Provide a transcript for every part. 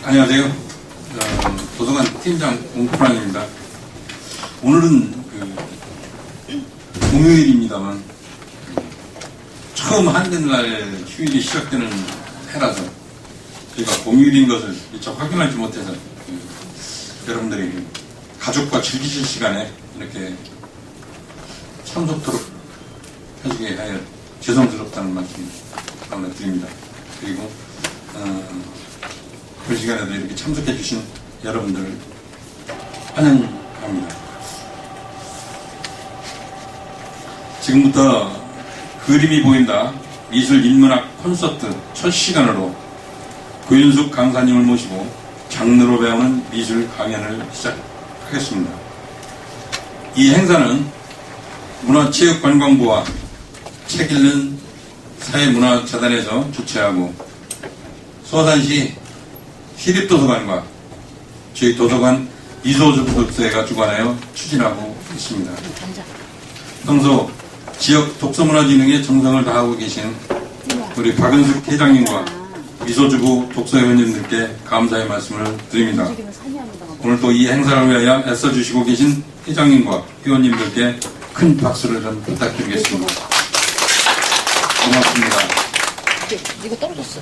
안녕하세요. 도서관 팀장 옹프란입니다. 오늘은 공휴일입니다만 처음 한글날 휴일이 시작되는 해라서 저희가 공휴일인 것을 미처 확인하지 못해서 여러분들이 가족과 즐기실 시간에 이렇게 참석토록 해주게 하여 죄송스럽다는 말씀 드립니다. 그리고 그 시간에도 이렇게 참석해 주신 여러분들을 환영합니다. 지금부터 그림이 보인다 미술 인문학 콘서트 첫 시간으로 고윤숙 강사님을 모시고 장르로 배우는 미술 강연을 시작하겠습니다. 이 행사는 문화체육관광부와 책 읽는 사회문화재단에서 주최하고 수원시 시립도서관과 저희 도서관 미소접속사회가 주관하여 추진하고 있습니다. 평소 지역 독서문화진흥에 정성을 다하고 계신 우리 박은숙 회장님과 미소주부 독서회원님들께 감사의 말씀을 드립니다. 오늘 또 이 행사를 위하여 애써주시고 계신 회장님과 회원님들께 큰 박수를 좀 부탁드리겠습니다. 고맙습니다. 이거 떨어졌어.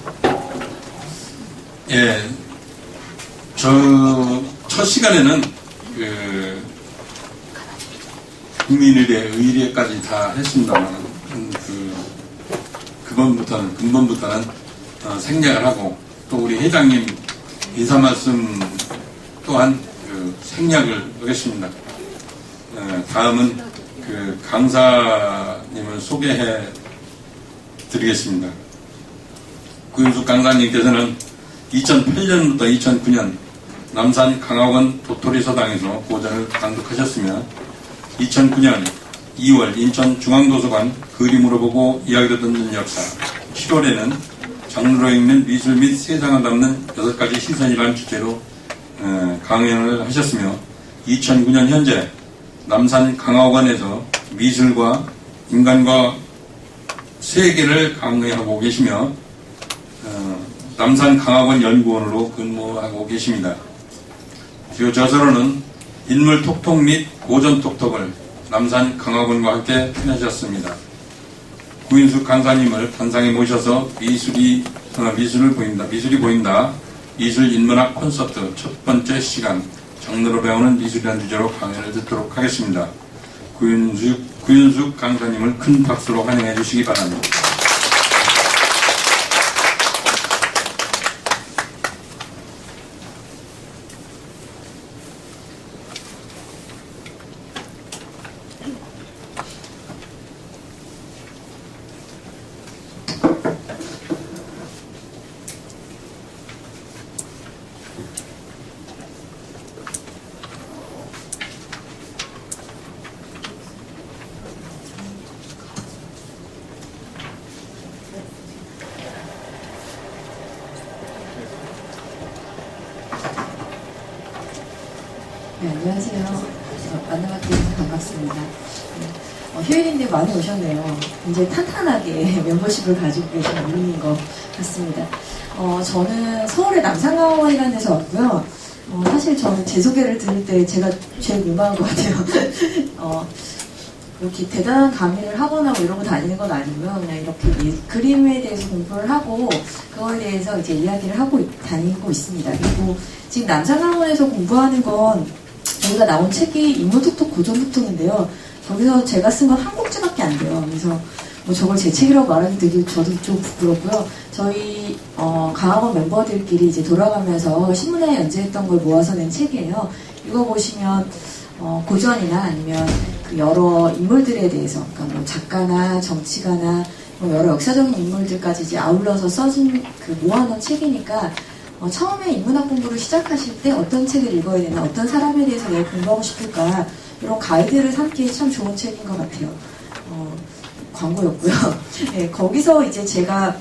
예, 첫 시간에는 국민의례, 의례까지 다 했습니다만 근본부터는 생략을 하고 또 우리 회장님 인사 말씀 또한 생략을 하겠습니다. 다음은 강사님을 소개해 드리겠습니다. 고윤숙 강사님께서는 2008년부터 2009년 남산 강학원 도토리서당에서 고전을 강독하셨으며 2009년 2월 인천중앙도서관 그림으로 보고 이야기를 듣는 역사 7월에는 장르로 읽는 미술 및 세상을 담는 6가지 시선이라는 주제로 강연을 하셨으며 2009년 현재 남산 강학원에서 미술과 인간과 세계를 강의하고 계시며 남산 강학원 연구원으로 근무하고 계십니다. 주요 저서로는 인물 톡톡 및 고전 톡톡을 남산 강학원과 함께 펴내셨습니다. 구인숙 강사님을 단상에 모셔서 미술이 보인다 미술 인문학 콘서트 첫 번째 시간 장르로 배우는 미술이라는 주제로 강연을 듣도록 하겠습니다. 구윤숙 강사님을 큰 박수로 환영해 주시기 바랍니다. 네, 안녕하세요. 만나뵙게 돼서 반갑습니다. 휴일인데 많이 오셨네요. 굉장히 탄탄하게 멤버십을 가지고 계신 분인 것 같습니다. 저는 서울의 남산강원이라는 데서 왔고요. 사실 저는 제 소개를 들을 때 제가 제일 민망한 것 같아요. 이렇게 대단한 강의를 하거나 뭐 이런 거 다니는 건 아니고요. 그냥 이렇게 그림에 대해서 공부를 하고 그거에 대해서 이제 이야기를 하고 다니고 있습니다. 그리고 지금 남산강원에서 공부하는 건 저희가 나온 책이 인문톡톡 고전톡톡인데요. 저기서 제가 쓴 건 한 꼭지밖에 안 돼요. 그래서 뭐 저걸 제 책이라고 말하기 되게 저도 좀 부끄럽고요. 저희 강학원 멤버들끼리 이제 돌아가면서 신문에 연재했던 걸 모아서 낸 책이에요. 이거 보시면 고전이나 아니면 그 여러 인물들에 대해서, 그러니까 뭐 작가나 정치가나 뭐 여러 역사적인 인물들까지 이제 아울러서 써진 그 모아놓은 책이니까 처음에 인문학 공부를 시작하실 때 어떤 책을 읽어야 되나, 어떤 사람에 대해서 왜 공부하고 싶을까, 이런 가이드를 삼기에 참 좋은 책인 것 같아요. 광고였고요. 네, 거기서 이제 제가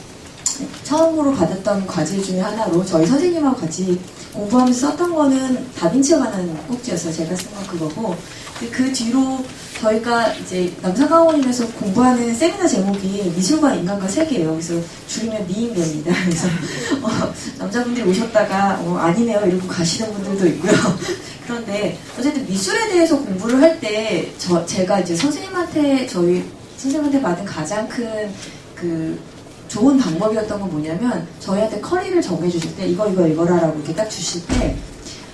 처음으로 받았던 과제 중에 하나로 저희 선생님하고 같이 공부하면서 썼던 거는 다빈치에 관한 꼭지였어요. 제가 쓴 건 그거고. 근데 그 뒤로 저희가 이제 남사강원인에서 공부하는 세미나 제목이 미술과 인간과 세계예요. 그래서 줄이면 미인계입니다. 그래서 남자분들이 오셨다가 아니네요 이러고 가시는 분들도 있고요. 그런데 어쨌든 미술에 대해서 공부를 할 때 제가 이제 저희 선생님한테 받은 가장 큰 좋은 방법이었던 건 뭐냐면 저희한테 커리를 정해주실 때 이거라라고 이렇게 딱 주실 때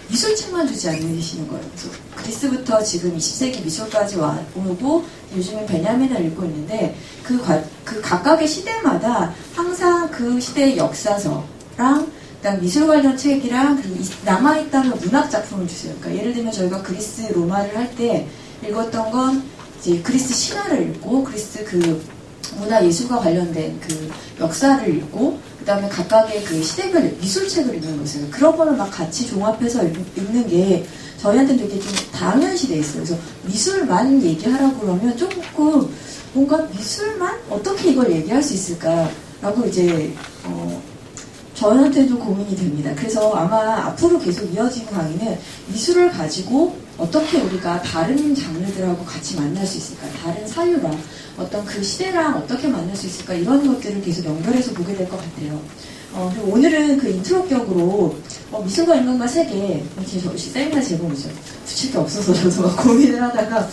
미술책만 주지 않으시는 거예요. 그래서 그리스부터 지금 20세기 미술까지 오고 요즘은 베냐민을 읽고 있는데 그 각각의 시대마다 항상 그 시대의 역사서랑 그다음 미술 관련 책이랑 남아있다는 문학 작품을 주세요. 그러니까 예를 들면 저희가 그리스 로마를 할 때 읽었던 건 이제 그리스 신화를 읽고 그리스 문화 예술과 관련된 역사를 읽고 그 다음에 각각의 시대별 미술책을 읽는 것을 그런 거를 막 같이 종합해서 읽는 게 저희한테는 되게 좀 당연시 돼 있어요. 그래서 미술만 얘기하라고 그러면 조금 뭔가 미술만 어떻게 이걸 얘기할 수 있을까라고 이제 저한테도 고민이 됩니다. 그래서 아마 앞으로 계속 이어지는 강의는 미술을 가지고 어떻게 우리가 다른 장르들하고 같이 만날 수 있을까, 다른 사유랑 어떤 그 시대랑 어떻게 만날 수 있을까 이런 것들을 계속 연결해서 보게 될 것 같아요. 그리고 오늘은 인트로격으로 미술과 인간과 세계 제 세미나 제목이죠. 붙일 게 없어서 저도 막 고민을 하다가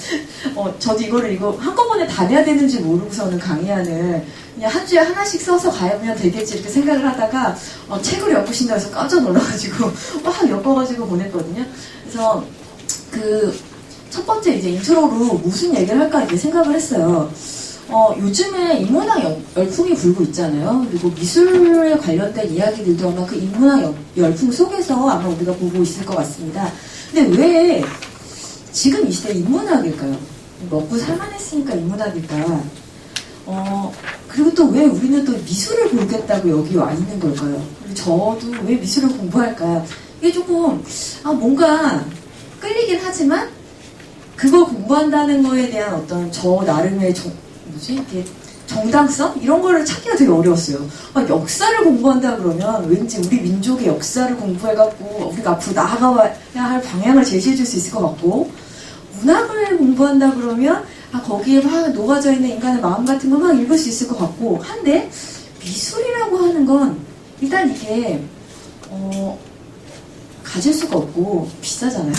저도 이거 한꺼번에 다 내야 되는지 모르고서는 강의하는 그냥 한 주에 하나씩 써서 가면 되겠지 이렇게 생각을 하다가 책을 엮으신다 해서 깜짝 놀라가지고 막 엮어가지고 보냈거든요. 그래서 첫 번째 이제 인트로로 무슨 얘기를 할까 이렇게 생각을 했어요. 요즘에 인문학 열풍이 불고 있잖아요. 그리고 미술에 관련된 이야기들도 아마 그 인문학 열풍 속에서 아마 우리가 보고 있을 것 같습니다. 근데 왜 지금 이 시대에 인문학일까요? 먹고 살만했으니까 인문학일까? 그리고 또 왜 우리는 또 미술을 보겠다고 여기 와 있는 걸까요? 그리고 저도 왜 미술을 공부할까? 이게 조금 뭔가 끌리긴 하지만 그걸 공부한다는 거에 대한 어떤 저 나름의 이렇게 정당성? 이런 거를 찾기가 되게 어려웠어요. 역사를 공부한다 그러면 왠지 우리 민족의 역사를 공부해갖고 우리가 앞으로 나아가야 할 방향을 제시해줄 수 있을 것 같고, 문학을 공부한다 그러면 거기에 막 녹아져 있는 인간의 마음 같은 거 막 읽을 수 있을 것 같고 한데, 미술이라고 하는 건 일단 이게 가질 수가 없고 비싸잖아요.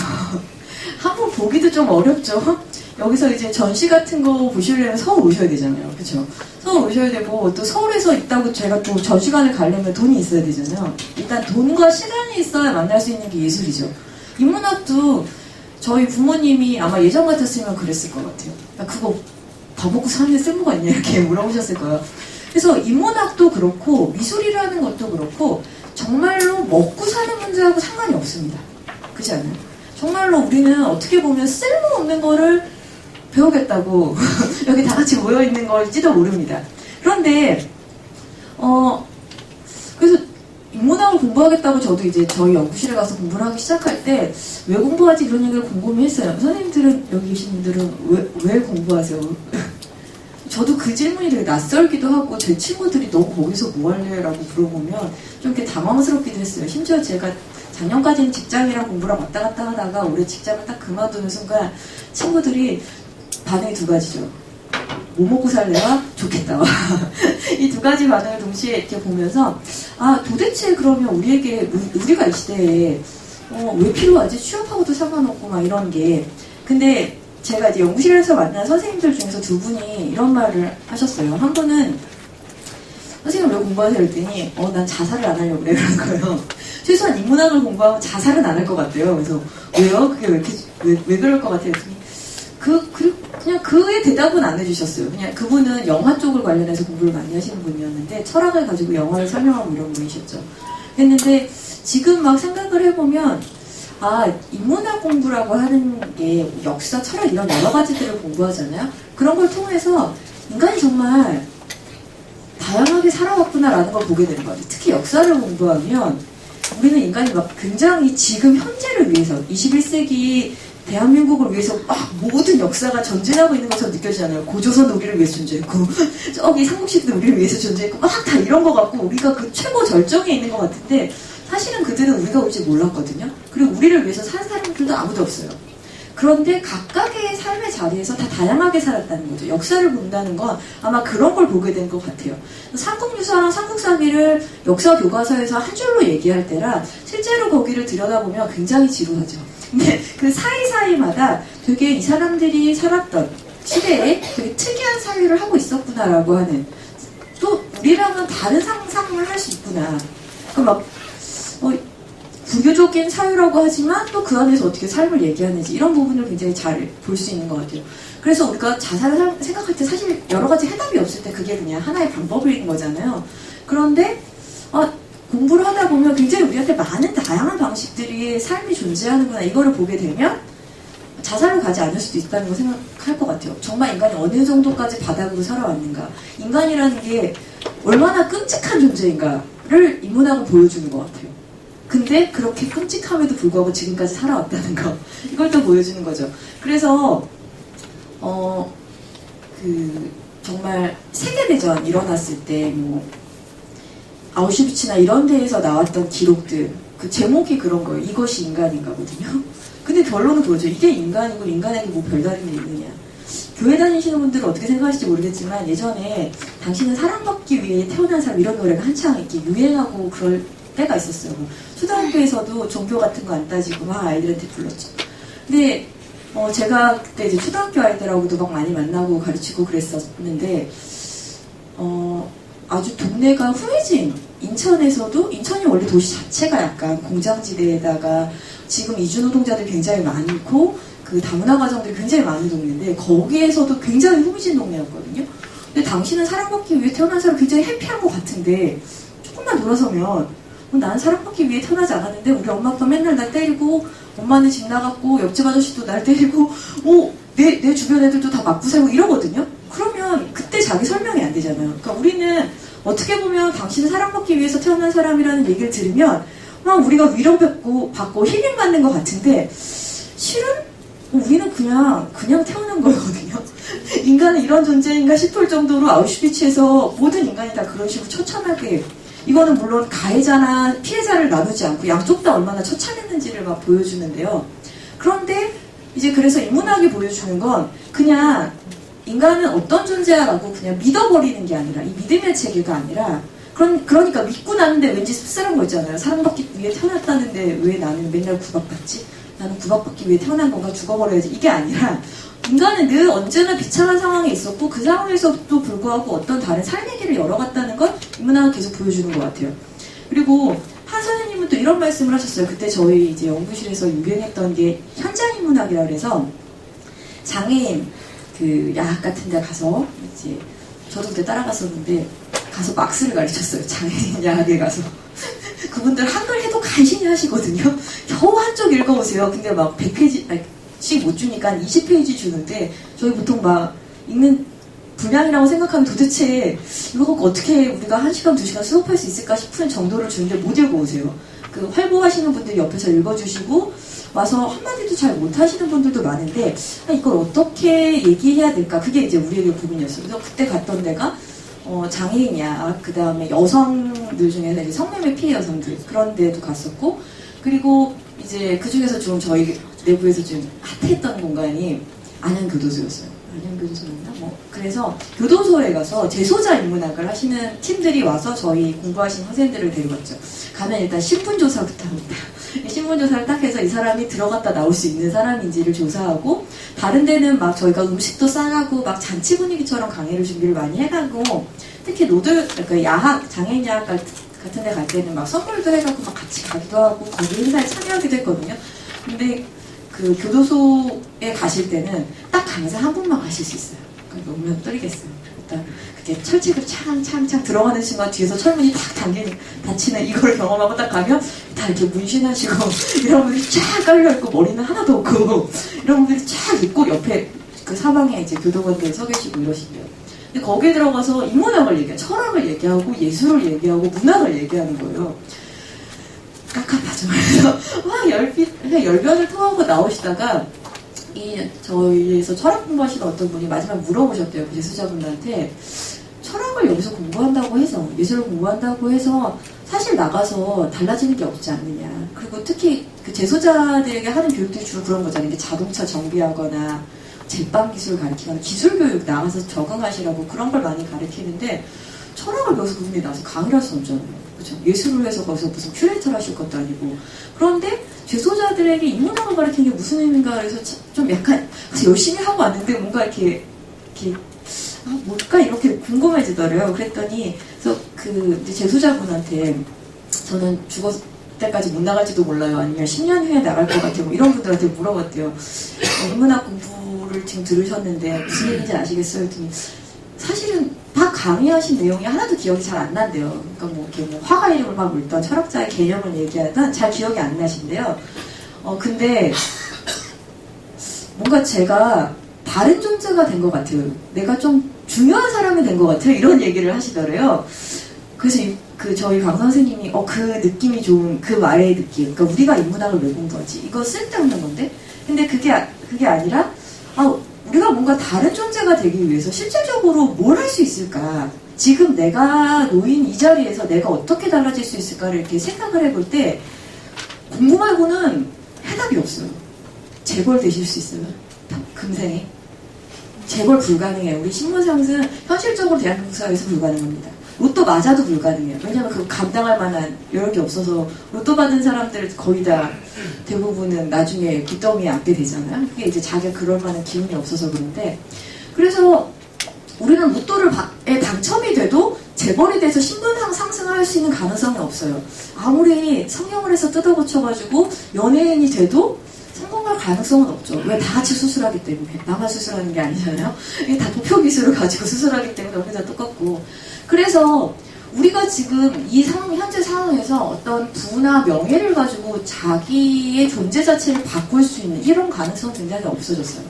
한번 보기도 좀 어렵죠. 여기서 이제 전시 같은 거 보시려면 서울 오셔야 되잖아요. 그쵸? 서울 오셔야 되고, 또 서울에서 있다고 제가 또 전시관을 가려면 돈이 있어야 되잖아요. 일단 돈과 시간이 있어야 만날 수 있는 게 예술이죠. 인문학도 저희 부모님이 아마 예전 같았으면 그랬을 것 같아요. 그거 밥 먹고 사는데 쓸모가 있냐 이렇게 물어보셨을 거예요. 그래서 인문학도 그렇고 미술이라는 것도 그렇고 정말로 먹고 사는 문제하고 상관이 없습니다. 그렇지 않아요? 정말로 우리는 어떻게 보면 쓸모없는 거를 배우겠다고 여기 다 같이 모여있는 걸지도 모릅니다. 그런데 그래서 인문학을 공부하겠다고 저도 이제 저희 연구실에 가서 공부를 하기 시작할 때 왜 공부하지 이런 얘기를 궁금해했어요. 선생님들은, 여기 계신 분들은 왜 공부하세요? 저도 그 질문이 되게 낯설기도 하고 제 친구들이 너 거기서 뭐 할래? 라고 물어보면 좀 이렇게 당황스럽기도 했어요. 심지어 제가 작년까지는 직장이랑 공부랑 왔다 갔다 하다가 올해 직장을 딱 그만두는 순간 친구들이 반응이 두 가지죠. 뭐 먹고 살래요? 좋겠다. 이 두 가지 반응을 동시에 이렇게 보면서 도대체 그러면 우리가 이 시대에 왜 필요하지? 취업하고도 상관없고 막 이런 게. 근데 제가 이제 연구실에서 만난 선생님들 중에서 두 분이 이런 말을 하셨어요. 한 분은 선생님 왜 공부하세요? 그랬더니 난 자살을 안 하려고 그래 그런 거예요. 최소한 인문학을 공부하면 자살은 안 할 것 같대요. 그래서 왜요? 그게 왜 그럴 것 같아요? 그랬더니 그냥 그의 대답은 안 해주셨어요. 그냥 그분은 영화 쪽을 관련해서 공부를 많이 하시는 분이었는데 철학을 가지고 영화를 설명하고 이런 분이셨죠. 했는데 지금 막 생각을 해보면 인문학 공부라고 하는 게 역사, 철학 이런 여러 가지들을 공부하잖아요. 그런 걸 통해서 인간이 정말 다양하게 살아왔구나라는 걸 보게 되는 것 같아요. 특히 역사를 공부하면 우리는 인간이 막 굉장히 지금 현재를 위해서 21세기 대한민국을 위해서 막 모든 역사가 전진하고 있는 것처럼 느껴지잖아요. 고조선도 우리를 위해서 존재했고 저기 삼국시대도 우리를 위해서 존재했고 막 다 이런 거 같고 우리가 그 최고 절정에 있는 것 같은데 사실은 그들은 우리가 올지 몰랐거든요. 그리고 우리를 위해서 산 사람들도 아무도 없어요. 그런데 각각의 삶의 자리에서 다 다양하게 살았다는 거죠. 역사를 본다는 건 아마 그런 걸 보게 된 것 같아요. 삼국유사랑 삼국사기를 역사 교과서에서 한 줄로 얘기할 때랑 실제로 거기를 들여다보면 굉장히 지루하죠. 근데 그 사이사이마다 되게 이 사람들이 살았던 시대에 되게 특이한 사회를 하고 있었구나라고 하는, 또 우리랑은 다른 상상을 할 수 있구나. 그러니까 막 불교적인 사유라고 하지만 또 그 안에서 어떻게 삶을 얘기하는지 이런 부분을 굉장히 잘 볼 수 있는 것 같아요. 그래서 우리가 자살을 생각할 때 사실 여러 가지 해답이 없을 때 그게 그냥 하나의 방법인 거잖아요. 그런데 공부를 하다 보면 굉장히 우리한테 많은 다양한 방식들이 삶이 존재하는구나 이거를 보게 되면 자살로 가지 않을 수도 있다는 걸 생각할 것 같아요. 정말 인간이 어느 정도까지 바닥으로 살아왔는가, 인간이라는 게 얼마나 끔찍한 존재인가를 인문학은 보여주는 것 같아요. 근데 그렇게 끔찍함에도 불구하고 지금까지 살아왔다는 거, 이걸 또 보여주는 거죠. 그래서 정말 세계대전 일어났을 때 아우슈비츠나 이런 데에서 나왔던 기록들, 그 제목이 그런 거예요. 이것이 인간인가거든요. 근데 결론은 그거죠. 이게 인간이고 인간에게 뭐 별다른 게 있느냐. 교회 다니시는 분들은 어떻게 생각하실지 모르겠지만 예전에 당신은 사랑받기 위해 태어난 사람 이런 노래가 한창 이렇게 유행하고 그럴 때가 있었어요. 초등학교에서도 종교 같은 거 안 따지고 막 아이들한테 불렀죠. 근데 제가 그때 이제 초등학교 아이들하고도 막 많이 만나고 가르치고 그랬었는데 아주 동네가 후해진 인천에서도, 인천이 원래 도시 자체가 약간 공장지대에다가 지금 이주노동자들이 굉장히 많고 그 다문화 가정들이 굉장히 많은 동네인데 거기에서도 굉장히 후미진 동네였거든요. 근데 당신은 사랑받기 위해 태어난 사람 굉장히 해피한 것 같은데 조금만 돌아서면 난 사랑받기 위해 태어나지 않았는데 우리 엄마 아빠 맨날 날 때리고 엄마는 집 나갔고 옆집 아저씨도 날 때리고 내 주변 애들도 다 맞고 살고 이러거든요. 그러면 그때 자기 설명이 안 되잖아요. 그러니까 우리는 어떻게 보면 당신은 사랑받기 위해서 태어난 사람이라는 얘기를 들으면 막 우리가 위로받고 힐링받는 것 같은데 실은 우리는 그냥 태어난 거거든요. 인간은 이런 존재인가 싶을 정도로 아우슈비츠에서 모든 인간이 다 그런 식으로 처참하게, 이거는 물론 가해자나 피해자를 나누지 않고 양쪽 다 얼마나 처참했는지를 막 보여주는데요. 그런데 이제 그래서 인문학이 보여주는 건 그냥 인간은 어떤 존재야라고 그냥 믿어버리는 게 아니라, 이 믿음의 체계가 아니라, 그러니까 믿고 나는데 왠지 씁쓸한 거 있잖아요. 사랑받기 위해 태어났다는데 왜 나는 맨날 구박받지? 나는 구박받기 위해 태어난 건가? 죽어버려야지. 이게 아니라 인간은 늘 언제나 비참한 상황에 있었고 그 상황에서도 불구하고 어떤 다른 삶의 길을 열어갔다는 걸 인문학은 계속 보여주는 것 같아요. 그리고 한 선생님은 또 이런 말씀을 하셨어요. 그때 저희 이제 연구실에서 유행했던 게 현장 인문학이라 그래서 장애인 그 야학 같은 데 가서 이제 저도 그때 따라갔었는데 가서 막스를 가르쳤어요. 장애인 야학에 가서. 그분들 한글 해도 간신히 하시거든요. 겨우 한쪽 읽어보세요. 근데 막 100페이지씩 못 주니까 한 20페이지 주는데 저희 보통 막 읽는 분량이라고 생각하면 도대체 이거 갖고 어떻게 우리가 1시간, 2시간 수업할 수 있을까 싶은 정도를 주는데 못 읽어오세요. 그 활보하시는 분들이 옆에서 읽어주시고 와서 한마디도 잘 못하시는 분들도 많은데 이걸 어떻게 얘기해야 될까? 그게 이제 우리에게 고민이었어요. 그래서 그때 갔던 데가 장애인이야. 그 다음에 여성들 중에서 이제 성매매 피해 여성들 그런 데도 갔었고, 그리고 이제 그 중에서 좀 저희 내부에서 좀 핫했던 공간이 안양교도소였어요. 안양교도소였나? 그래서 교도소에 가서 재소자 인문학을 하시는 팀들이 와서 저희 공부하신 선생님들을 데려갔죠. 가면 일단 신분조사부터 합니다. 신분조사를 딱 해서 이 사람이 들어갔다 나올 수 있는 사람인지를 조사하고, 다른 데는 막 저희가 음식도 싸가고 막 잔치 분위기처럼 강의를 준비를 많이 해가고, 특히 그러니까 야학, 장애인 야학 같은 데 갈 때는 막 선물도 해가고 막 같이 가기도 하고 거기 행사에 참여하기도 했거든요. 근데 그 교도소에 가실 때는 딱 강사 한 분만 가실 수 있어요. 그러니까 너무 떨리겠어요. 일단 그때 철책을 창 들어가는 순간 뒤에서 철문이 탁 닫히는 이걸 경험하고 딱 가면 다 이렇게 문신하시고 이런 분들이 쫙 깔려있고 머리는 하나도 없고 이런 분들이 쫙 있고 옆에 그 사방에 이제 교도관들 서 계시고 이러시고요. 근데 거기에 들어가서 인문학을 얘기하고 철학을 얘기하고 예술을 얘기하고 문학을 얘기하는 거예요. 깝깝하죠. 그래서 막 열변을 토하고 나오시다가 저희에서 철학 공부하시는 어떤 분이 마지막 물어보셨대요. 그 예술자분들한테 철학을 여기서 공부한다고 해서, 예술을 공부한다고 해서 사실 나가서 달라지는 게 없지 않느냐. 그리고 특히 그 재소자들에게 하는 교육들이 주로 그런 거잖아요. 이게 자동차 정비하거나 제빵 기술 가르치거나 기술 교육 나가서 적응하시라고 그런 걸 많이 가르치는데, 철학을 여기서 그분이 나와서 강의를 할 수 없잖아요. 그렇죠? 예술을 해서 거기서 무슨 큐레이터를 하실 것도 아니고. 그런데 재소자들에게 인문학을 가르치는 게 무슨 의미인가 해서 좀 약간 열심히 하고 왔는데 뭔가 이렇게 뭘까 이렇게 궁금해지더래요. 그랬더니 그래서 그 이제 재소자분한테 저는 죽었을 때까지 못 나갈지도 몰라요. 아니면 10년 후에 나갈 것 같아요. 뭐 이런 분들한테 물어봤대요. 인문학 공부를 지금 들으셨는데 무슨 얘기인지 아시겠어요? 했더니 사실은 막 강의하신 내용이 하나도 기억이 잘 안 난대요. 그러니까 뭐 이렇게 뭐 화가 이름을 막 물던 철학자의 개념을 얘기하던 잘 기억이 안 나신대요. 근데 뭔가 제가 다른 존재가 된 것 같아요. 내가 좀 중요한 사람이 된 것 같아요. 이런 얘기를 하시더래요. 그래서 저희 강 선생님이 그 느낌이 좋은 그 말의 느낌. 그러니까 우리가 인문학을 왜 공부하지? 이거 쓸데없는 건데. 근데 그게 아니라 우리가 뭔가 다른 존재가 되기 위해서 실질적으로 뭘 할 수 있을까? 지금 내가 놓인 이 자리에서 내가 어떻게 달라질 수 있을까를 이렇게 생각을 해볼 때 공부 말고는 해답이 없어요. 재벌 되실 수 있어요. 금생에. 재벌 불가능해요. 우리 신문상은 현실적으로 대한민국 사회에서 불가능합니다. 로또 맞아도 불가능해요. 왜냐하면 그거 감당할 만한 여력이 없어서 로또 받은 사람들 거의 다 대부분은 나중에 빚더미에 앉게 되잖아요. 그게 이제 자기가 그럴 만한 기운이 없어서 그런데, 그래서 우리는 로또에 당첨이 돼도 재벌이 돼서 신분상 상승할 수 있는 가능성이 없어요. 아무리 성형을 해서 뜯어고쳐가지고 연예인이 돼도 성공할 가능성은 없죠. 왜? 다 같이 수술하기 때문에. 나만 수술하는 게 아니잖아요. 이게 다 도표 기술을 가지고 수술하기 때문에 우리 다 똑같고. 그래서 우리가 지금 이 현재 상황에서 어떤 부나 명예를 가지고 자기의 존재 자체를 바꿀 수 있는 이런 가능성은 굉장히 없어졌어요.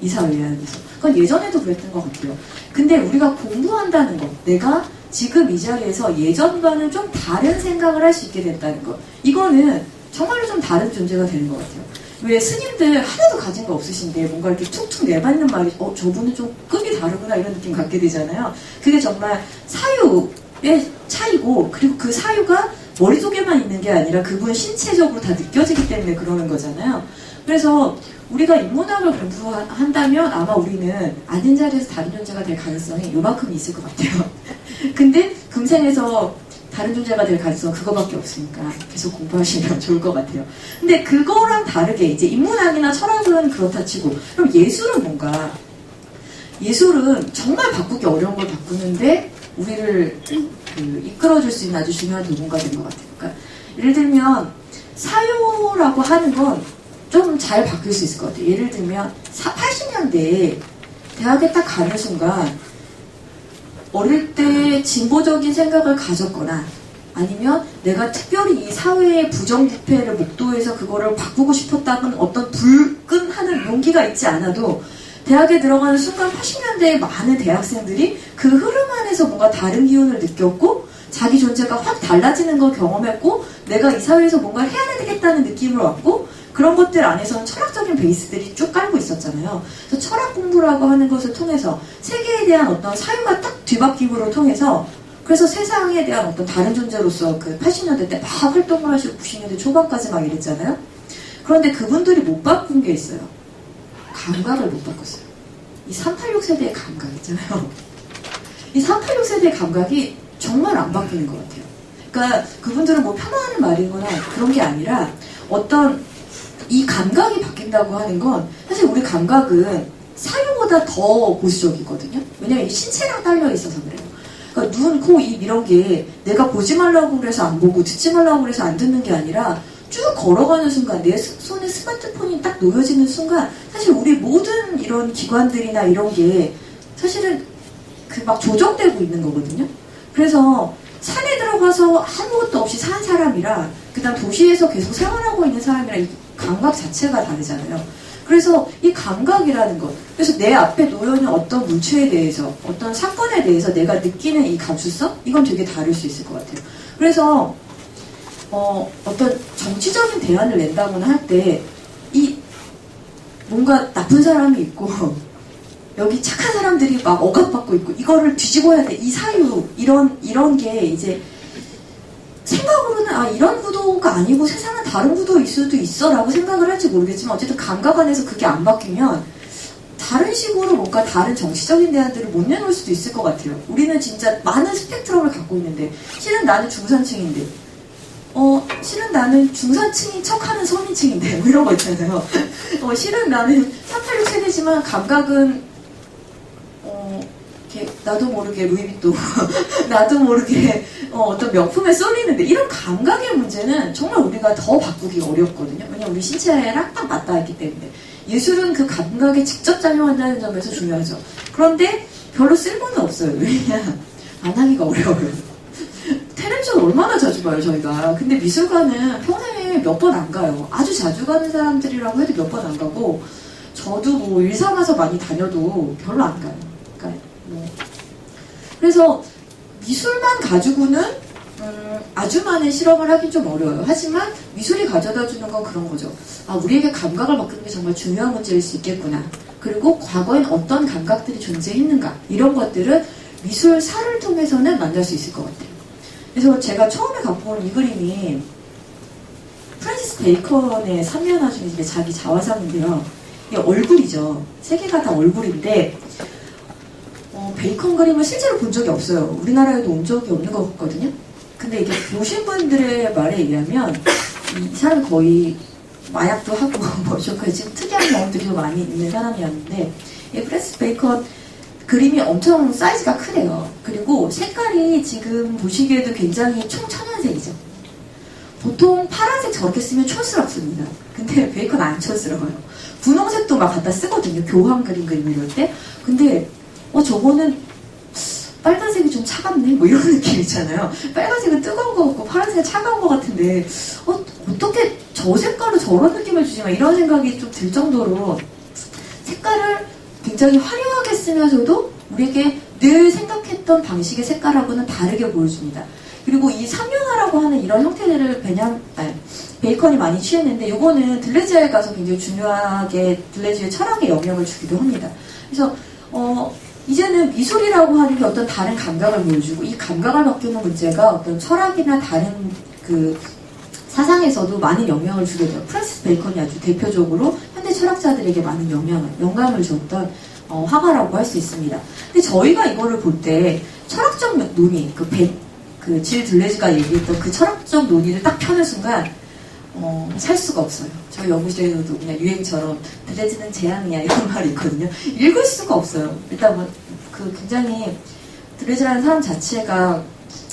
이 사회 안에서. 그건 예전에도 그랬던 것 같아요. 근데 우리가 공부한다는 것, 내가 지금 이 자리에서 예전과는 좀 다른 생각을 할 수 있게 됐다는 것, 이거는 정말로 좀 다른 존재가 되는 것 같아요. 왜 스님들 하나도 가진 거 없으신데 뭔가 이렇게 툭툭 내뱉는 말이 저분은 좀 급이 다르구나 이런 느낌 갖게 되잖아요. 그게 정말 사유의 차이고, 그리고 그 사유가 머릿속에만 있는 게 아니라 그분 신체적으로 다 느껴지기 때문에 그러는 거잖아요. 그래서 우리가 인문학을 공부한다면 아마 우리는 앉은 자리에서 다른 존재가 될 가능성이 요만큼 있을 것 같아요. 근데 금생에서 다른 존재가 될 가능성은 그거밖에 없으니까 계속 공부하시면 좋을 것 같아요. 근데 그거랑 다르게 이제 인문학이나 철학은 그렇다 치고, 그럼 예술은 뭔가? 예술은 정말 바꾸기 어려운 걸 바꾸는데 우리를 이끌어줄 수 있는 아주 중요한 도구가 된 것 같아요. 그러니까 예를 들면 사유라고 하는 건 좀 잘 바뀔 수 있을 것 같아요. 예를 들면 80년대에 대학에 딱 가는 순간 어릴 때 진보적인 생각을 가졌거나 아니면 내가 특별히 이 사회의 부정부패를 목도해서 그거를 바꾸고 싶었다는 어떤 불끈하는 용기가 있지 않아도 대학에 들어가는 순간 80년대에 많은 대학생들이 그 흐름 안에서 뭔가 다른 기운을 느꼈고 자기 존재가 확 달라지는 걸 경험했고 내가 이 사회에서 뭔가 해야 되겠다는 느낌을 얻고, 그런 것들 안에서는 철학적인 베이스들이 쭉 깔고 있었잖아요. 그래서 철학 공부라고 하는 것을 통해서 세계에 대한 어떤 사유가 딱 뒤바뀜으로 통해서, 그래서 세상에 대한 어떤 다른 존재로서 그 80년대 때 막 활동을 하시고 90년대 초반까지 막 이랬잖아요. 그런데 그분들이 못 바꾼 게 있어요. 감각을 못 바꿨어요. 이 386 세대의 감각 있잖아요. 이 386 세대의 감각이 정말 안 바뀌는 것 같아요. 그러니까 그분들은 뭐 폄하하는 말이거나 그런 게 아니라 어떤 이 감각이 바뀐다고 하는 건 사실 우리 감각은 사유보다 더 보수적이거든요. 왜냐면 이 신체랑 딸려 있어서 그래요. 그러니까 눈, 코, 입 이런 게 내가 보지 말라고 그래서 안 보고 듣지 말라고 그래서 안 듣는 게 아니라 쭉 걸어가는 순간 내 손에 스마트폰이 딱 놓여지는 순간 사실 우리 모든 이런 기관들이나 이런 게 사실은 그 막 조정되고 있는 거거든요. 그래서 산에 들어가서 아무것도 없이 산 사람이랑 그다음 도시에서 계속 생활하고 있는 사람이랑 이 감각 자체가 다르잖아요. 그래서 이 감각이라는 것, 그래서 내 앞에 놓여있는 어떤 물체에 대해서 어떤 사건에 대해서 내가 느끼는 이 감수성, 이건 되게 다를 수 있을 것 같아요. 그래서 어떤 정치적인 대안을 낸다거나 할 때 이 뭔가 나쁜 사람이 있고 여기 착한 사람들이 막 억압받고 있고 이거를 뒤집어야 돼. 이 사유 이런 게 이제 생각으로는 아 이런 구도가 아니고 세상은 다른 구도일 수도 있어라고 생각을 할지 모르겠지만 어쨌든 감각 안에서 그게 안 바뀌면 다른 식으로 뭔가 다른 정치적인 대안들을 못 내놓을 수도 있을 것 같아요. 우리는 진짜 많은 스펙트럼을 갖고 있는데 실은 나는 중산층인데 실은 나는 중산층인 척하는 서민층인데 뭐 이런 거 있잖아요. 실은 나는 386 세대지만 감각은 이렇게 나도 모르게 루이비통 나도 모르게 어떤 명품에 쏠리는데 이런 감각의 문제는 정말 우리가 더 바꾸기 어렵거든요. 왜냐면 우리 신체랑 딱 맞닿아 있기 때문에 예술은 그 감각에 직접 작용한다는 점에서 중요하죠. 그런데 별로 쓸모는 없어요. 왜냐 안 하기가 어려워요. 텔레비전 얼마나 자주 봐요 저희가. 근데 미술관은 평생에 몇 번 안 가요. 아주 자주 가는 사람들이라고 해도 몇 번 안 가고 저도 뭐 일 삼아서 많이 다녀도 별로 안 가요. 그러니까 그래서 미술만 가지고는 아주 많은 실험을 하긴 좀 어려워요. 하지만 미술이 가져다 주는 건 그런 거죠. 아, 우리에게 감각을 바꾸는 게 정말 중요한 문제일 수 있겠구나. 그리고 과거엔 어떤 감각들이 존재했는가. 이런 것들은 미술사를 통해서는 만날 수 있을 것 같아요. 그래서 제가 처음에 갖고 온 이 그림이 프랜시스 베이컨의 삼면화 중에 이게 자기 자화상인데요. 이게 얼굴이죠. 세 개가 다 얼굴인데 베이컨 그림을 실제로 본 적이 없어요. 우리나라에도 온 적이 없는 것 같거든요. 근데 이게 보신 분들의 말에 의하면 이 사람이 거의 마약도 하고 지금 특이한 경험들이 많이 있는 사람이었는데 이 프랜시스 베이컨 그림이 엄청 사이즈가 크대요. 그리고 색깔이 지금 보시기에도 굉장히 총천연색이죠. 보통 파란색 저렇게 쓰면 촌스럽습니다. 근데 베이컨 안 촌스러워요. 분홍색도 막 갖다 쓰거든요. 교황 그림 이럴 때. 근데 저거는 빨간색이 좀 차갑네? 뭐 이런 느낌 있잖아요. 빨간색은 뜨거운 거 같고 파란색은 차가운 거 같은데 어떻게 저 색깔로 저런 느낌을 주지 마 이런 생각이 좀 들 정도로 색깔을 굉장히 화려하게 쓰면서도 우리에게 늘 생각했던 방식의 색깔하고는 다르게 보여줍니다. 그리고 이 삼면화라고 하는 이런 형태들을 베이컨이 많이 취했는데 이거는 들레즈에 가서 굉장히 중요하게 들레즈의 철학에 영향을 주기도 합니다. 그래서 이제는 미술이라고 하는 게 어떤 다른 감각을 보여주고 이 감각을 바꾸는 문제가 어떤 철학이나 다른 그 사상에서도 많은 영향을 주게 돼요. 프랜시스 베이컨이 아주 대표적으로 현대 철학자들에게 많은 영감을 줬던 화가라고 할 수 있습니다. 근데 저희가 이거를 볼 때 철학적 논의, 질 들레즈가 얘기했던 그 철학적 논의를 딱 펴는 순간 살 수가 없어요. 저희 연구실에서도 그냥 유행처럼 들레즈는 재앙이야 이런 말이 있거든요. 읽을 수가 없어요. 일단 굉장히 들레즈라는 사람 자체가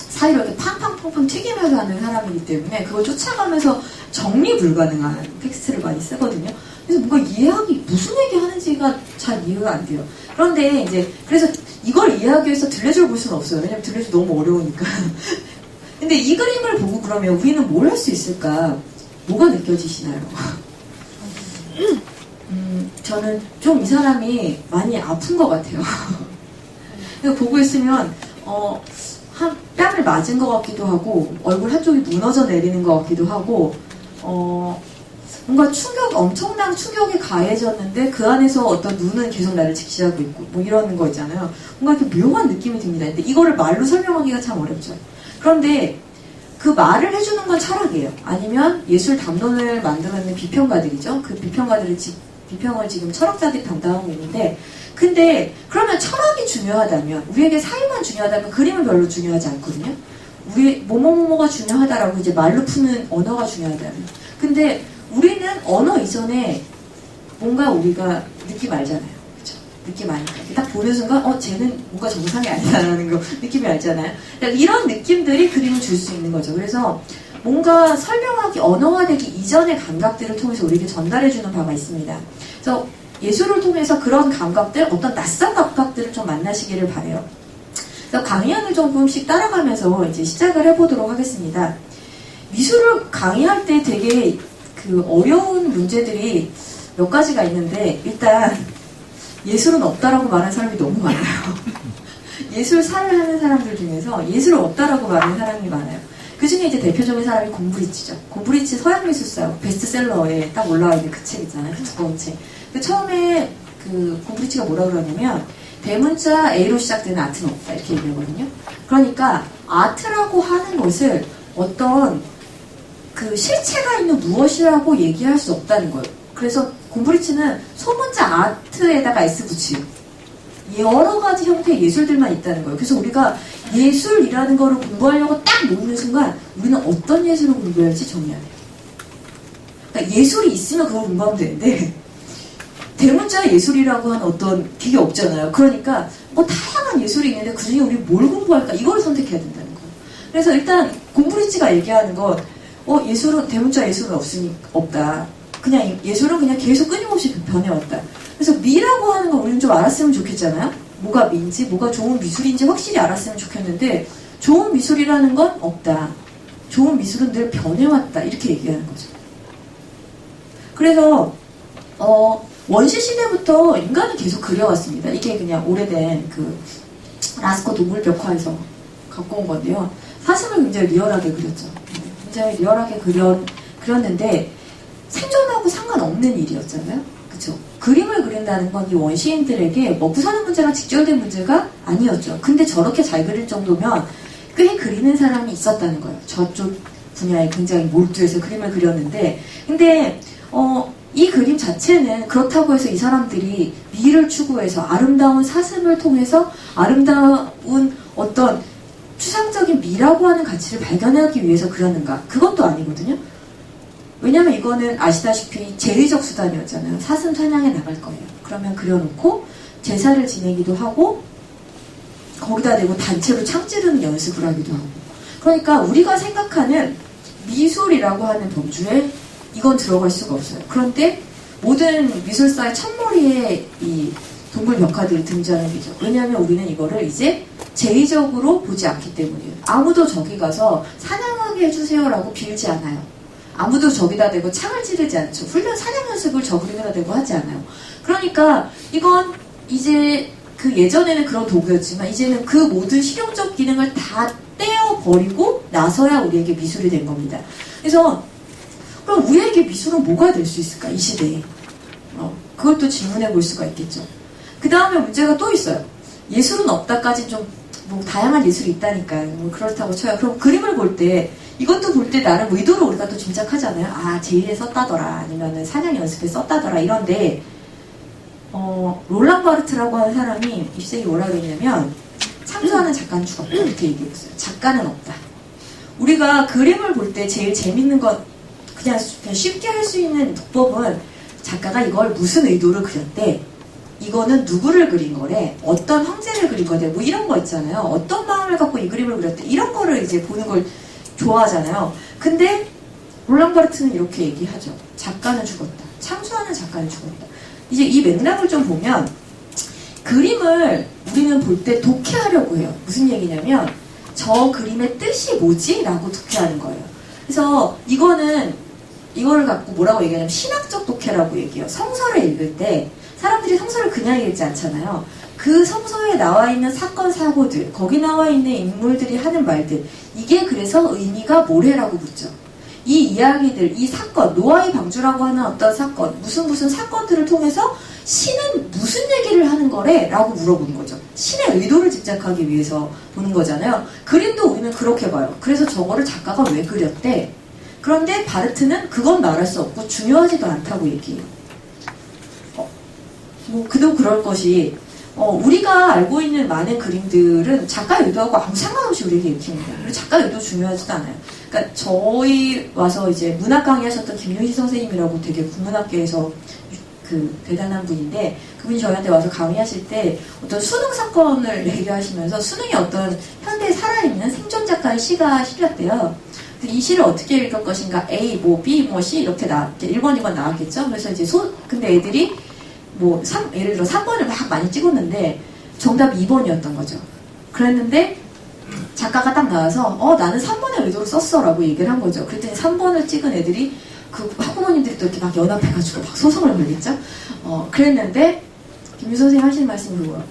사이로 이렇게 팡팡팡팡 튀기면서 하는 사람이기 때문에 그걸 쫓아가면서 정리 불가능한 텍스트를 많이 쓰거든요. 그래서 뭔가 이해하기 무슨 얘기 하는지가 잘 이해가 안 돼요. 그런데 이제 그래서 이걸 이해하기 위해서 들레즈를 볼 수는 없어요. 왜냐면 들레즈 너무 어려우니까. 근데 이 그림을 보고 그러면 우리는 뭘 할 수 있을까? 뭐가 느껴지시나요? 저는 좀 이 사람이 많이 아픈 것 같아요. 보고 있으면 한 뺨을 맞은 것 같기도 하고 얼굴 한쪽이 무너져 내리는 것 같기도 하고 뭔가 엄청난 충격이 가해졌는데 그 안에서 어떤 눈은 계속 나를 직시하고 있고 뭐 이러는 거 있잖아요. 뭔가 이렇게 묘한 느낌이 듭니다. 근데 이거를 말로 설명하기가 참 어렵죠. 그런데 그 말을 해주는 건 철학이에요. 아니면 예술 담론을 만들어내는 비평가들이죠. 그 비평을 지금 철학자들이 담당하고 있는데 근데 그러면 철학이 중요하다면 우리에게 사유만 중요하다면 그림은 별로 중요하지 않거든요. 우리 뭐뭐뭐가 중요하다라고 이제 말로 푸는 언어가 중요하다면 근데 우리는 언어 이전에 뭔가 우리가 느낌 알잖아요. 그쵸? 느낌 아니까 딱 보는 순간 쟤는 뭔가 정상이 아니다라는 거 느낌이 알잖아요. 그러니까 이런 느낌들이 그림을 줄 수 있는 거죠. 그래서 뭔가 설명하기 언어화되기 이전의 감각들을 통해서 우리에게 전달해주는 바가 있습니다. 그래서 예술을 통해서 그런 감각들, 어떤 낯선 감각들을 좀 만나시기를 바래요. 그래서 강의안을 조금씩 따라가면서 이제 시작을 해보도록 하겠습니다. 미술을 강의할 때 되게 어려운 문제들이 몇 가지가 있는데 일단 예술은 없다라고 말하는 사람이 너무 많아요. 예술사를 하는 사람들 중에서 예술은 없다라고 말하는 사람이 많아요. 그 중에 이제 대표적인 사람이 곰브리치죠. 곰브리치 서양미술사 베스트셀러에 딱 올라와 있는 그 책 있잖아요. 그 두꺼운 책. 처음에 그 곰브리치가 뭐라 그러냐면 대문자 A로 시작되는 아트는 없다 이렇게 얘기하거든요. 그러니까 아트라고 하는 것을 어떤 그 실체가 있는 무엇이라고 얘기할 수 없다는 거예요. 그래서 곰브리치는 소문자 아트에다가 S 붙이고 여러 가지 형태의 예술들만 있다는 거예요. 그래서 우리가 예술이라는 거를 공부하려고 딱 놓는 순간 우리는 어떤 예술을 공부해야 할지 정해야 돼요. 그러니까 예술이 있으면 그걸 공부하면 되는데 대문자 예술이라고 하는 어떤 그게 없잖아요. 그러니까 뭐 다양한 예술이 있는데 그중에 우리 뭘 공부할까 이걸 선택해야 된다는 거예요. 그래서 일단 곰브리치가 얘기하는 건 예술은 대문자 예술은 없다. 그냥 예술은 그냥 계속 끊임없이 변해왔다. 그래서 미라고 하는 거 우리는 좀 알았으면 좋겠잖아요. 뭐가 미인지 뭐가 좋은 미술인지 확실히 알았으면 좋겠는데 좋은 미술이라는 건 없다. 좋은 미술은 늘 변해왔다. 이렇게 얘기하는 거죠. 그래서 원시 시대부터 인간이 계속 그려왔습니다. 이게 그냥 오래된 그 라스코 동물 벽화에서 갖고 온 건데요. 사슴을 굉장히 리얼하게 그렸죠. 굉장히 리얼하게 그렸는데 생존하고 상관없는 일이었잖아요. 그쵸? 그림을 그린다는 건 이 원시인들에게 먹고 사는 문제랑 직결된 문제가 아니었죠. 근데 저렇게 잘 그릴 정도면 꽤 그리는 사람이 있었다는 거예요. 저쪽 분야에 굉장히 몰두해서 그림을 그렸는데 근데 이 그림 자체는 그렇다고 해서 이 사람들이 미를 추구해서 아름다운 사슴을 통해서 아름다운 어떤 추상적인 미라고 하는 가치를 발견하기 위해서 그렸는가? 그것도 아니거든요. 왜냐면 이거는 아시다시피 제의적 수단이었잖아요. 사슴 사냥에 나갈 거예요. 그러면 그려놓고 제사를 지내기도 하고 거기다 대고 단체로 창 찌르는 연습을 하기도 하고 그러니까 우리가 생각하는 미술이라고 하는 범주에 이건 들어갈 수가 없어요. 그런데 모든 미술사의 첫머리에 이 동물 벽화들이 등장하는 거죠. 왜냐하면 우리는 이거를 이제 제의적으로 보지 않기 때문이에요. 아무도 저기 가서 사냥하게 해주세요라고 빌지 않아요. 아무도 저기다 대고 창을 찌르지 않죠. 훈련 사냥 연습을 저 그림에다 대고 하지 않아요. 그러니까 이건 이제 그 예전에는 그런 도구였지만 이제는 그 모든 실용적 기능을 다 떼어버리고 나서야 우리에게 미술이 된 겁니다. 그래서 그럼 우리에게 미술은 뭐가 될 수 있을까? 이 시대에. 그걸 또 질문해 볼 수가 있겠죠. 그 다음에 문제가 또 있어요. 예술은 없다까지 좀 뭐 다양한 예술이 있다니까요. 뭐 그렇다고 쳐요. 그럼 그림을 볼 때 이것도 볼 때 나름 의도를 우리가 또 짐작하잖아요. 아, 제일에 썼다더라. 아니면은 사냥 연습에 썼다더라. 이런데 롤랑 바르트라고 하는 사람이 입생이 뭐라 그랬냐면 창조하는 작가는 죽었다. 이렇게 얘기했어요. 작가는 없다. 우리가 그림을 볼 때 제일 재밌는 건 그냥 쉽게 할 수 있는 독법은 작가가 이걸 무슨 의도를 그렸대. 이거는 누구를 그린 거래. 어떤 황제를 그린 거래. 뭐 이런 거 있잖아요. 어떤 마음을 갖고 이 그림을 그렸대. 이런 거를 이제 보는 걸 좋아하잖아요. 근데 롤랑 바르트는 이렇게 얘기하죠. 작가는 죽었다. 창조하는 작가는 죽었다. 이제 이 맥락을 좀 보면 그림을 우리는 볼 때 독해하려고 해요. 무슨 얘기냐면 저 그림의 뜻이 뭐지? 라고 독해하는 거예요. 그래서 이거를 갖고 뭐라고 얘기하냐면 신학적 독해라고 얘기해요. 성서를 읽을 때 사람들이 성서를 그냥 읽지 않잖아요. 그 성서에 나와 있는 사건, 사고들, 거기 나와 있는 인물들이 하는 말들, 이게 그래서 의미가 뭐래라고 묻죠. 이 이야기들, 이 사건, 노아의 방주라고 하는 어떤 사건, 무슨 사건들을 통해서 신은 무슨 얘기를 하는 거래? 라고 물어보는 거죠. 신의 의도를 짐작하기 위해서 보는 거잖아요. 그림도 우리는 그렇게 봐요. 그래서 저거를 작가가 왜 그렸대? 그런데 바르트는 그건 말할 수 없고 중요하지도 않다고 얘기해요. 그도 그럴 것이 우리가 알고 있는 많은 그림들은 작가 의도하고 아무 상관없이 우리에게 읽힙니다. 그리고 작가 의도 중요하지도 않아요. 그러니까 저희 와서 이제 문학 강의하셨던 김윤희 선생님이라고 되게 국문학계에서 그 대단한 분인데 그분이 저희한테 와서 강의하실 때 어떤 수능 사건을 얘기하시면서 수능에 어떤 현대에 살아있는 생존 작가의 시가 실렸대요. 이 시를 어떻게 읽을 것인가 A, 뭐 B, 뭐 C 이렇게 1번, 2번 나왔겠죠. 그래서 이제 근데 애들이 예를 들어 3번을 막 많이 찍었는데 정답이 2번이었던 거죠. 그랬는데 작가가 딱 나와서 나는 3번의 의도로 썼어 라고 얘기를 한 거죠. 그랬더니 3번을 찍은 애들이 그 학부모님들이 또 이렇게 막 연합해가지고 막 소송을 걸겠죠. 그랬는데 김유 선생님 하시는 말씀이 뭐예요?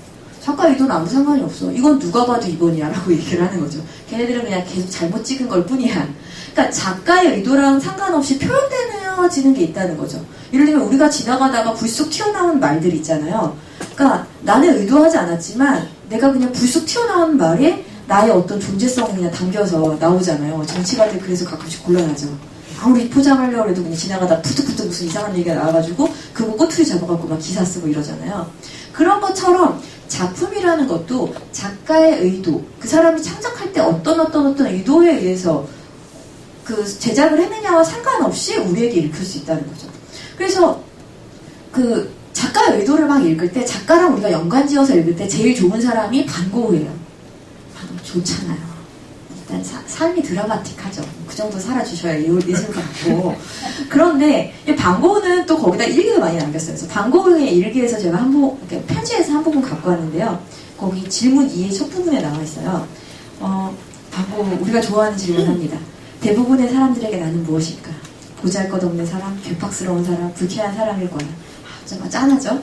작가 의도는 아무 상관이 없어. 이건 누가 봐도 2번이야 라고 얘기를 하는 거죠. 걔네들은 그냥 계속 잘못 찍은 걸 뿐이야. 그러니까 작가의 의도랑 상관없이 표현되어지는 게 있다는 거죠. 예를 들면 우리가 지나가다가 불쑥 튀어나온 말들 있잖아요. 그러니까 나는 의도하지 않았지만 내가 그냥 불쑥 튀어나온 말에 나의 어떤 존재성이 그냥 담겨서 나오잖아요. 정치가들 그래서 가끔씩 곤란하죠. 아무리 포장하려고 해도 그냥 지나가다 푸득푸득 무슨 이상한 얘기가 나와가지고 그거 꼬투리 잡아갖고 막 기사 쓰고 이러잖아요. 그런 것처럼 작품이라는 것도 작가의 의도, 그 사람이 창작할 때 어떤 의도에 의해서 그 제작을 했느냐와 상관없이 우리에게 읽힐 수 있다는 거죠. 그래서 그 작가의 의도를 막 읽을 때, 작가랑 우리가 연관지어서 읽을 때 제일 좋은 사람이 반고흐예요. 좋잖아요. 일단 삶이 드라마틱하죠. 그 정도 살아주셔야 예술가 같고. 그런데 반고흐는 또 거기다 일기도 많이 남겼어요. 그래서 반고흐의 일기에서 제가 편지에서 한 부분 갖고 왔는데요. 거기 질문 2의 첫 부분에 나와 있어요. 반고흐, 우리가 좋아하는 질문합니다. 대부분의 사람들에게 나는 무엇일까? 보잘것없는 사람, 괴팍스러운 사람, 불쾌한 사람일 거야. 정말 짠하죠?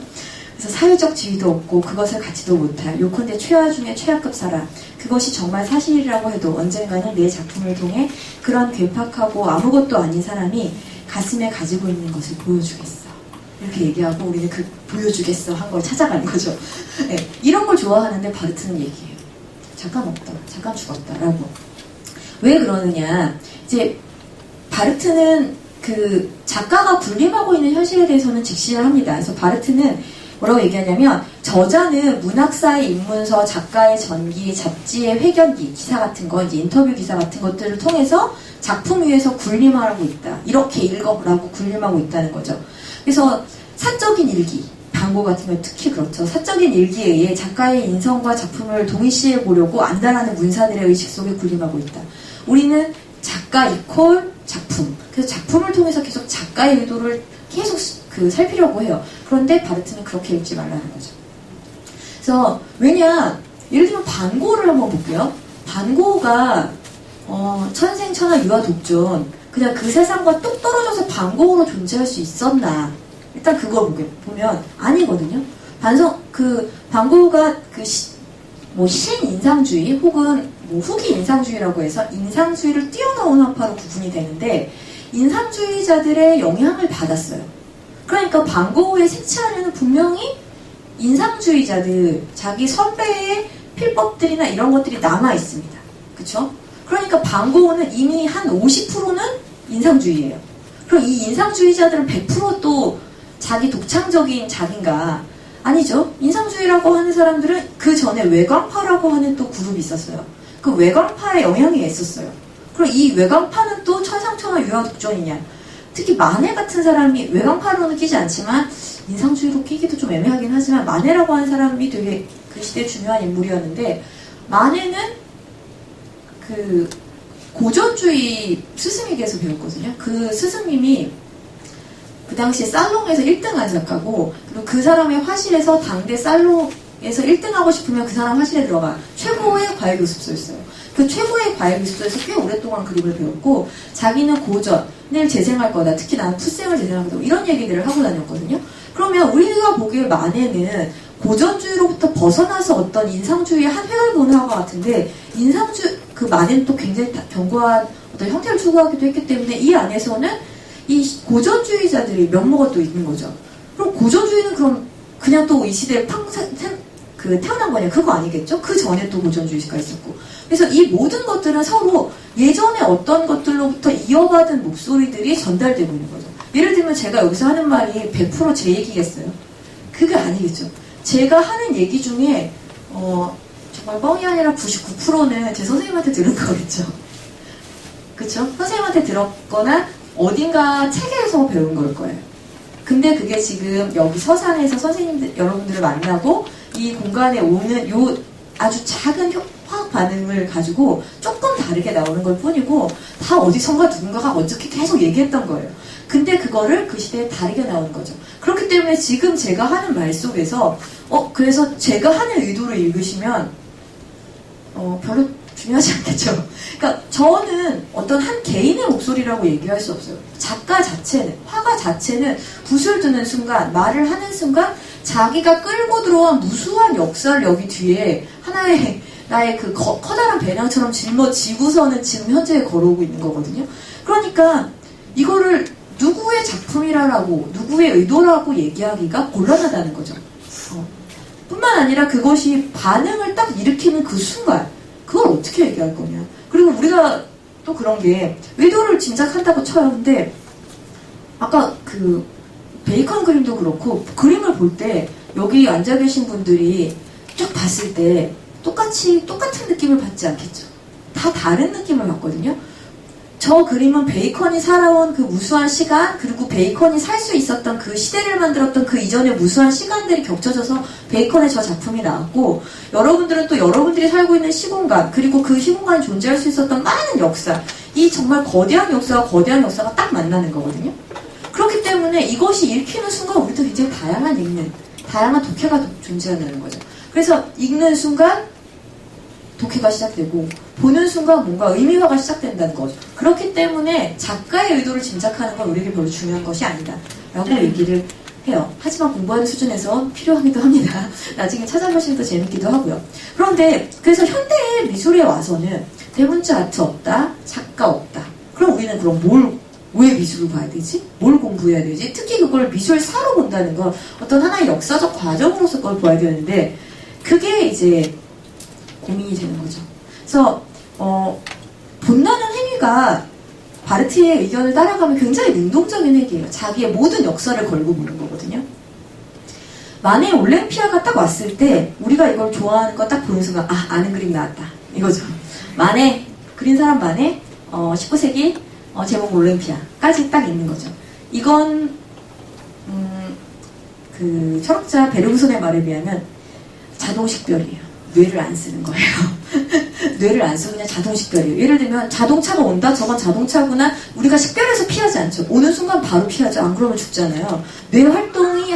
그래서 사회적 지위도 없고 그것을 갖지도 못할 요컨대 최하 중에 최하급 사람, 그것이 정말 사실이라고 해도 언젠가는 내 작품을 통해 그런 괴팍하고 아무것도 아닌 사람이 가슴에 가지고 있는 것을 보여주겠어. 이렇게 얘기하고 우리는 그 보여주겠어 한 걸 찾아가는 거죠. 네, 이런 걸 좋아하는데 바르트는 얘기해요. 잠깐 없다, 잠깐 죽었다라고. 왜 그러느냐? 이제 바르트는 그 작가가 군림하고 있는 현실에 대해서는 직시를 합니다. 그래서 바르트는 뭐라고 얘기하냐면, 저자는 문학사의 입문서, 작가의 전기, 잡지의 회견기, 기사 같은 거, 이제 인터뷰 기사 같은 것들을 통해서 작품 위에서 군림하고 있다. 이렇게 읽어라고 군림하고 있다는 거죠. 그래서 사적인 일기, 반고 같은 경우 특히 그렇죠. 사적인 일기에 의해 작가의 인성과 작품을 동일시해 보려고 안달하는 문사들의 의식 속에 군림하고 있다. 우리는 작가 이퀄 작품. 그래서 작품을 통해서 계속 작가의 의도를 계속 살피려고 해요. 그런데 바르트는 그렇게 읽지 말라는 거죠. 그래서 왜냐, 예를 들면 반고를 한번 볼게요. 반고가 천생천하 유아독존, 그냥 그 세상과 뚝 떨어져서 반고로 존재할 수 있었나? 일단 그걸 보면 아니거든요. 반고가 신인상주의 혹은 후기 인상주의라고 해서 인상주의를 뛰어넘은 학파로 구분이 되는데, 인상주의자들의 영향을 받았어요. 그러니까 반고흐의 색채 안에는 분명히 인상주의자들, 자기 선배의 필법들이나 이런 것들이 남아 있습니다. 그쵸? 그러니까 반고흐는 이미 한 50%는 인상주의예요. 그럼 이 인상주의자들은 100% 또 자기 독창적인 자기인가? 아니죠. 인상주의라고 하는 사람들은 그 전에 외광파라고 하는 또 그룹이 있었어요. 그 외광파의 영향이 있었어요. 그럼 이 외광파는 또 천상천하 유아독존이냐? 특히 마네 같은 사람이 외광파로는 끼지 않지만 인상주의로 끼기도 좀 애매하긴 하지만, 마네라고 하는 사람이 되게 그 시대에 중요한 인물이었는데, 마네는 그 고전주의 스승에게서 배웠거든요. 그 스승님이 그 당시에 살롱에서 1등한 작가고, 그리고 그 사람의 화실에서 당대 살롱에서 1등하고 싶으면 그 사람 화실에 들어가. 최고의 과외교습소였어요. 그 최고의 과외교습소에서 꽤 오랫동안 그림을 배웠고, 자기는 고전을 재생할 거다. 특히 나는 푸생을 재생할 거다. 이런 얘기들을 하고 다녔거든요. 그러면 우리가 보기에 마네는 고전주의로부터 벗어나서 어떤 인상주의의 한 획을 보는 것 같은데, 그 마네는 또 굉장히 견고한 어떤 형태를 추구하기도 했기 때문에 이 안에서는 이 고전주의자들이 면모가 또 있는 거죠. 그럼 고전주의는 그럼 그냥 또 이 시대에 태어난 거냐? 그거 아니겠죠? 그 전에 또 고전주의가 있었고. 그래서 이 모든 것들은 서로 예전에 어떤 것들로부터 이어받은 목소리들이 전달되고 있는 거죠. 예를 들면 제가 여기서 하는 말이 100% 제 얘기겠어요? 그게 아니겠죠. 제가 하는 얘기 중에 정말 뻥이 아니라 99%는 제 선생님한테 들은 거겠죠. 그쵸? 선생님한테 들었거나 어딘가 책에서 배운 걸 거예요. 근데 그게 지금 여기 서산에서 선생님들 여러분들을 만나고 이 공간에 오는 요 아주 작은 화학 반응을 가지고 조금 다르게 나오는 걸 뿐이고, 다 어디선가 누군가가 어떻게 계속 얘기했던 거예요. 근데 그거를 그 시대에 다르게 나오는 거죠. 그렇기 때문에 지금 제가 하는 말 속에서 그래서 제가 하는 의도를 읽으시면 별로 중요하지 않겠죠. 그러니까 저는 어떤 한 개인의 목소리라고 얘기할 수 없어요. 작가 자체는, 화가 자체는 붓을 드는 순간, 말을 하는 순간 자기가 끌고 들어온 무수한 역사를 여기 뒤에 하나의 나의 그 커다란 배낭처럼 짊어지고서는 지금 현재에 걸어오고 있는 거거든요. 그러니까 이거를 누구의 작품이라고 누구의 의도라고 얘기하기가 곤란하다는 거죠. 뿐만 아니라 그것이 반응을 딱 일으키는 그 순간 그걸 어떻게 얘기할 거냐. 그리고 우리가 또 그런 게 의도를 짐작한다고 쳐요. 근데 아까 그 베이컨 그림도 그렇고 그림을 볼 때 여기 앉아 계신 분들이 쭉 봤을 때 똑같은 느낌을 받지 않겠죠. 다 다른 느낌을 받거든요. 저 그림은 베이컨이 살아온 그 무수한 시간, 그리고 베이컨이 살 수 있었던 그 시대를 만들었던 그 이전의 무수한 시간들이 겹쳐져서 베이컨의 저 작품이 나왔고, 여러분들은 또 여러분들이 살고 있는 시공간, 그리고 그 시공간에 존재할 수 있었던 많은 역사, 이 정말 거대한 역사가 딱 만나는 거거든요. 그렇기 때문에 이것이 읽히는 순간 우리도 굉장히 다양한 독해가 존재한다는 거죠. 그래서 읽는 순간 독해가 시작되고 보는 순간 뭔가 의미화가 시작된다는 거죠. 그렇기 때문에 작가의 의도를 짐작하는 건 우리에게 별로 중요한 것이 아니다 라고 얘기를 해요. 하지만 공부하는 수준에서 필요하기도 합니다. 나중에 찾아보시면 더 재밌기도 하고요. 그런데 그래서 현대의 미술에 와서는 대문자 아트 없다, 작가 없다. 그럼 우리는 왜 미술을 봐야 되지? 뭘 공부해야 되지? 특히 그걸 미술사로 본다는 건 어떤 하나의 역사적 과정으로서 그걸 봐야 되는데 그게 이제 고민이 되는 거죠. 그래서 본다는 행위가 바르티의 의견을 따라가면 굉장히 능동적인 행위예요. 자기의 모든 역사를 걸고 보는 거거든요. 만에 올랭피아가 딱 왔을 때 우리가 이걸 좋아하는 거 딱 보는 순간 아는 그림 나왔다 이거죠. 만에 그린 사람 만에 19세기 제목 올랭피아까지 딱 있는 거죠. 이건 그 철학자 베르그손의 말에 비하면 자동식별이에요. 뇌를 안 쓰는 거예요. 뇌를 안 쓰고 그냥 자동식별이에요. 예를 들면 자동차가 온다? 저건 자동차구나? 우리가 식별해서 피하지 않죠. 오는 순간 바로 피하죠. 안 그러면 죽잖아요. 뇌 활동이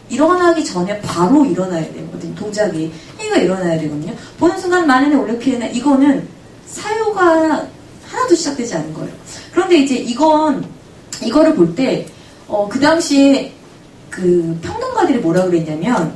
일어나기 전에 바로 일어나야 되거든요. 동작이 행위가 일어나야 되거든요. 보는 순간 만연의 올랭피아는 이거는 사유가 하나도 시작되지 않은 거예요. 그런데 이제 이거를 볼 때 그 당시에 그 평론가들이 뭐라 그랬냐면